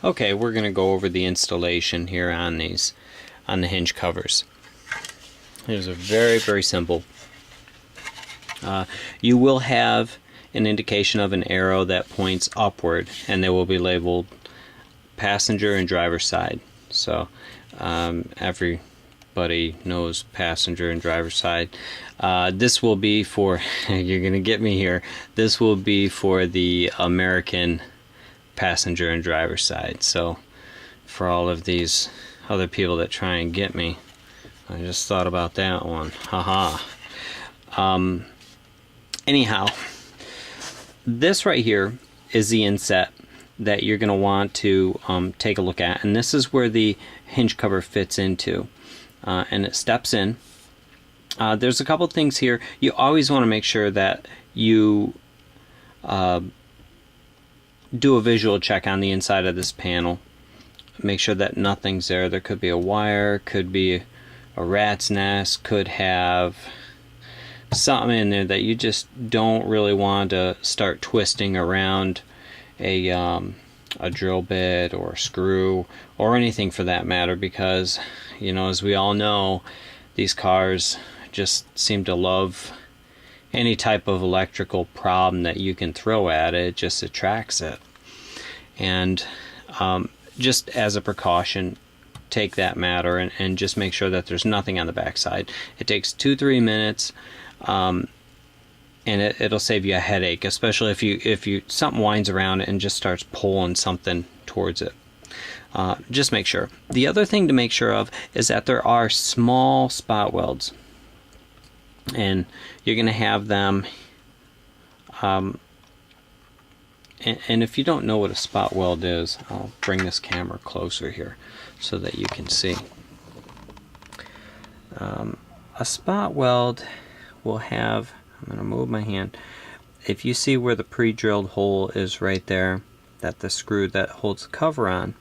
Okay, we're going to go over the installation here on the hinge covers. These are very, very simple. You will have an indication of an arrow that points upward, and they will be labeled passenger and driver side. So everybody knows passenger and driver side. This will be for, you're going to get me here, this will be for the American passenger and driver side. So for all of these other people that try and get me, I just thought about that one. Haha. Anyhow, this right here is the inset that you're going to want to take a look at, and this is where the hinge cover fits into, and it steps in. There's a couple things here. You always want to make sure that you do a visual check on the inside of this panel. Make sure that nothing's there. There could be a wire, could be a rat's nest, could have something in there that you just don't really want to start twisting around a drill bit or screw or anything for that matter, because, you know, as we all know, these cars just seem to love any type of electrical problem that you can throw at it. It just attracts it. And just as a precaution, take that matter and just make sure that there's nothing on the backside. It takes 2-3 minutes, and it'll save you a headache, especially if you something winds around and just starts pulling something towards it. Just make sure. The other thing to make sure of is that there are small spot welds, and you're going to have them. And if you don't know what a spot weld is, I'll bring this camera closer here so that you can see. A spot weld will have, I'm going to move my hand, if you see where the pre-drilled hole is right there, that the screw that holds the cover on,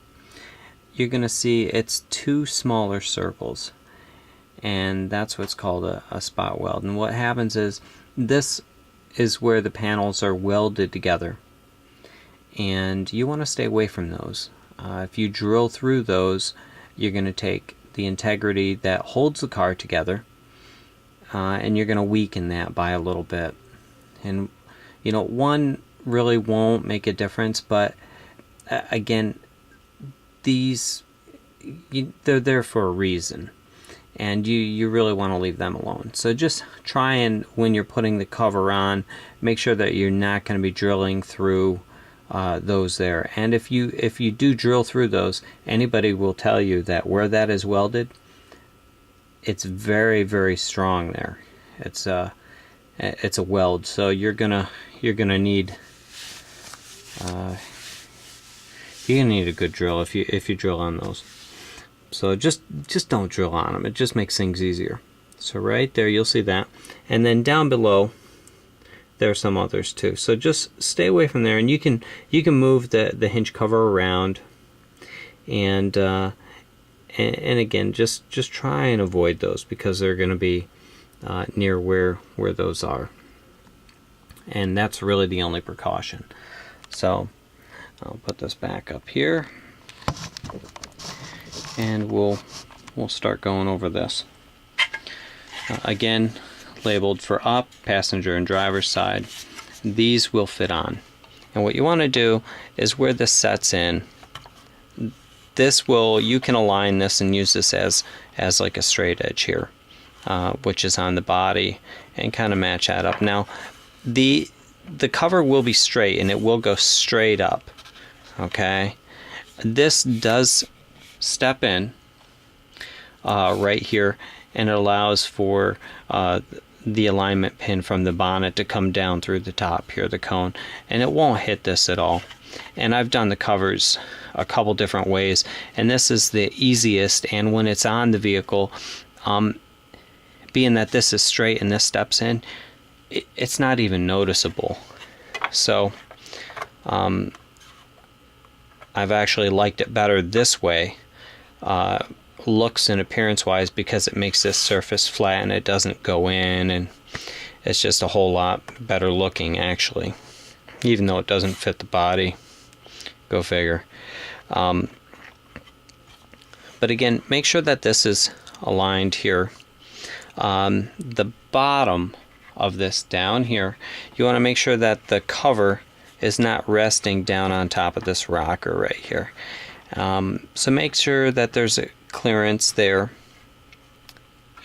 you're going to see it's 2 smaller circles, and that's what's called a spot weld. And what happens is, this is where the panels are welded together, and you want to stay away from those. If you drill through those, you're going to take the integrity that holds the car together, and you're going to weaken that by a little bit. And you know, one really won't make a difference, but again, they're there for a reason, and you really want to leave them alone. So just try and, when you're putting the cover on, make sure that you're not going to be drilling through those there. And if you do drill through those, anybody will tell you that where that is welded, it's very, very strong there. It's a weld, so you're gonna need a good drill if you drill on those. So just don't drill on them. It just makes things easier. So right there, you'll see that, and then down below there are some others too. So just stay away from there, and you can move the hinge cover around, and again, just try and avoid those, because they're going to be near where those are, and that's really the only precaution. So I'll put this back up here, and we'll start going over this. Again, labeled for up, passenger and driver's side. These will fit on, and what you want to do is, where this sets in, you can align this and use this as like a straight edge here, which is on the body, and kind of match that up. Now the cover will be straight, and it will go straight up. Okay, this does step in right here, and it allows for the alignment pin from the bonnet to come down through the top here, the cone, and it won't hit this at all. And I've done the covers a couple different ways, and this is the easiest. And when it's on the vehicle, being that this is straight and this steps in, it's not even noticeable. So I've actually liked it better this way, looks and appearance wise, because it makes this surface flat and it doesn't go in, and it's just a whole lot better looking, actually, even though it doesn't fit the body. Go figure. But again, make sure that this is aligned here. The bottom of this down here, you want to make sure that the cover is not resting down on top of this rocker right here. So make sure that there's a clearance there,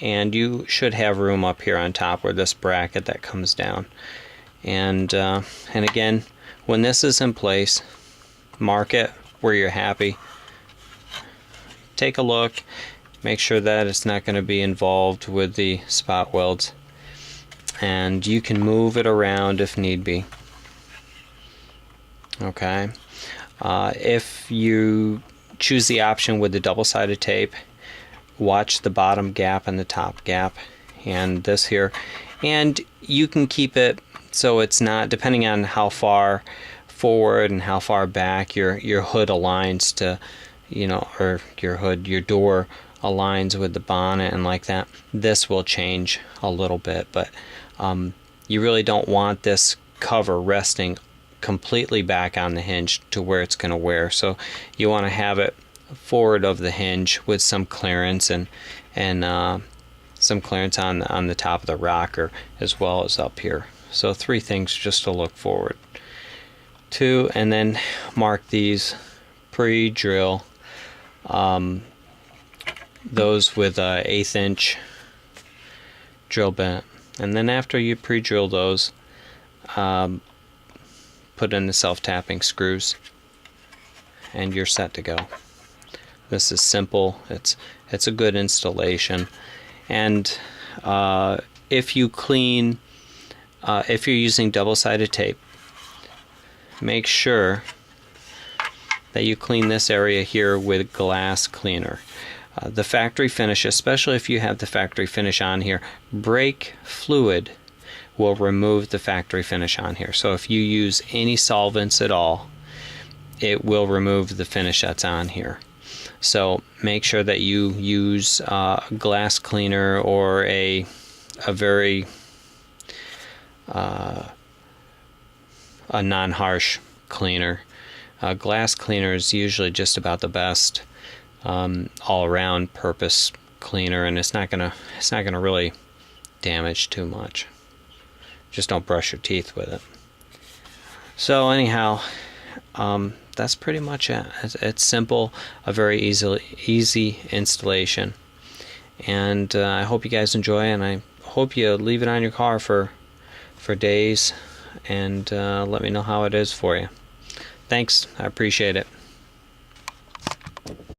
and you should have room up here on top where this bracket that comes down. And again, when this is in place, mark it where you're happy. Take a look, make sure that it's not going to be involved with the spot welds, and you can move it around if need be. Okay. If you choose the option with the double-sided tape, watch the bottom gap and the top gap and this here, and you can keep it so it's not, depending on how far forward and how far back your hood aligns to, you know, or your door aligns with the bonnet and like that, this will change a little bit. But you really don't want this cover resting completely back on the hinge to where it's going to wear. So you want to have it forward of the hinge with some clearance and some clearance on the top of the rocker as well as up here. So 3 things just to look forward to, and then mark these pre-drill, those with a 1/8 inch drill bit, and then after you pre-drill those, put in the self-tapping screws and you're set to go. This is simple, it's a good installation. And if you clean, if you're using double-sided tape, make sure that you clean this area here with glass cleaner. The factory finish, especially if you have the factory finish on here, brake fluid will remove the factory finish on here. So if you use any solvents at all, it will remove the finish that's on here. So make sure that you use glass cleaner or a very a non-harsh cleaner. Glass cleaner is usually just about the best all-around purpose cleaner, and it's not gonna really damage too much. Just don't brush your teeth with it. So anyhow, that's pretty much it. It's simple, a very easy installation, and I hope you guys enjoy, and I hope you leave it on your car for days, and let me know how it is for you. Thanks, I appreciate it.